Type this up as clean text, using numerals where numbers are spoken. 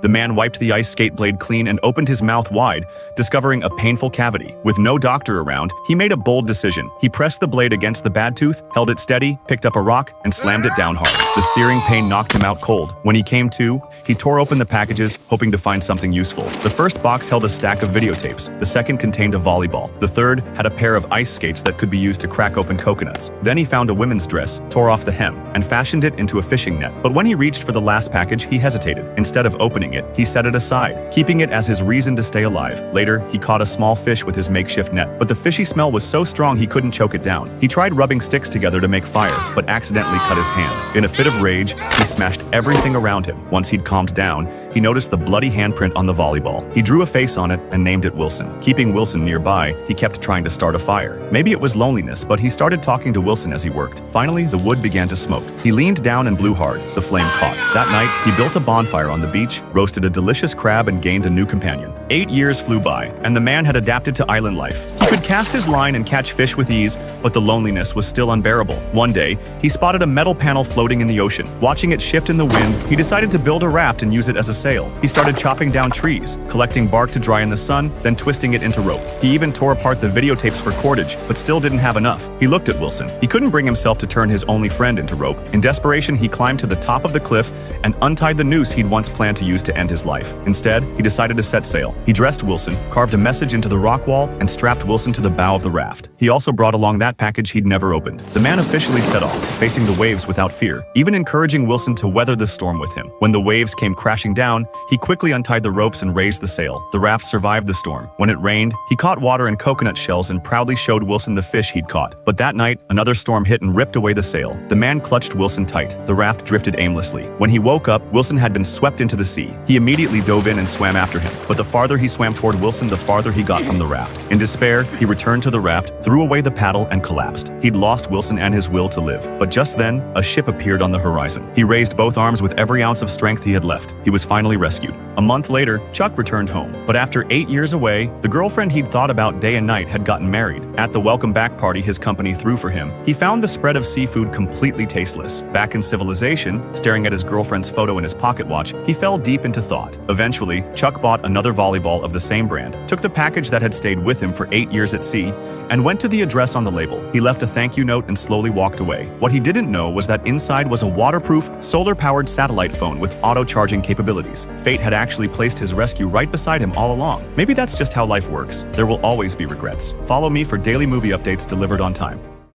The man wiped the ice skate blade clean and opened his mouth wide, discovering a painful cavity. With no doctor around, he made a bold decision. He pressed the blade against the bad tooth, held it steady, picked up a rock, and slammed it down hard. The searing pain knocked him out cold. When he came to, he tore open the packages, hoping to find something useful. The first box held a stack of videotapes. The second contained a volleyball. The third had a pair of ice skates that could be used to crack open coconuts. Then he found a women's dress, tore off the hem, and fashioned it into a fishing net. But when he reached for the last package, he hesitated. Instead of opening it, he set it aside, keeping it as his reason to stay alive. Later, he caught a small fish with his makeshift net, but the fishy smell was so strong he couldn't choke it down. He tried rubbing sticks together to make fire, but accidentally cut his hand. In a fit of rage, he smashed everything around him. Once he'd calmed down, he noticed the bloody handprint on the volleyball. He drew a face on it and named it Wilson. Keeping Wilson nearby, he kept trying to start a fire. Maybe it was loneliness, but he started talking to Wilson as he worked. Finally, the wood began to smoke. He leaned down and blew hard. The flame caught. That night, he built a bonfire on the beach, roasted a delicious crab, and gained a new companion. 8 years flew by, and the man had adapted to island life. He could cast his line and catch fish with ease, but the loneliness was still unbearable. One day, he spotted a metal panel floating in the ocean. Watching it shift in the wind, he decided to build a raft and use it as a sail. He started chopping down trees, collecting bark to dry in the sun, then twisting it into rope. He even tore apart the videotapes for cordage, but still didn't have enough. He looked at Wilson. He couldn't bring himself to turn his only friend into rope. In desperation, he climbed to the top of the cliff and untied the noose he'd once planned to use to end his life. Instead, he decided to set sail. He dressed Wilson, carved a message into the rock wall, and strapped Wilson to the bow of the raft. He also brought along that package he'd never opened. The man officially set off, facing the waves without fear, even encouraging Wilson to weather the storm with him. When the waves came crashing down, he quickly untied the ropes and raised the sail. The raft survived the storm. When it rained, he caught water in coconut shells and proudly showed Wilson the fish he'd caught. But that night, another storm hit and ripped away the sail. The man clutched Wilson tight. The raft drifted aimlessly. When he woke up, Wilson had been swept into the sea. He immediately dove in and swam after him. But the farther he swam toward Wilson, the farther he got from the raft. In despair, he returned to the raft, threw away the paddle, and collapsed. He'd lost Wilson and his will to live. But just then, a ship appeared on the horizon. He raised both arms with every ounce of strength he had left. He was finally rescued. A month later, Chuck returned home. But after 8 years away, the girlfriend he'd thought about day and night had gotten married. At the welcome back party his company threw for him, he found the spread of seafood completely tasteless. Back in civilization, staring at his girlfriend's photo in his pocket watch, he fell deep into thought. Eventually, Chuck bought another volleyball of the same brand, took the package that had stayed with him for 8 years at sea, and went to the address on the label. He left a thank you note and slowly walked away. What he didn't know was that inside was a waterproof, solar-powered satellite phone with auto-charging capabilities. Fate had actually placed his rescue right beside him all along. Maybe that's just how life works. There will always be regrets. Follow me for daily movie updates delivered on time.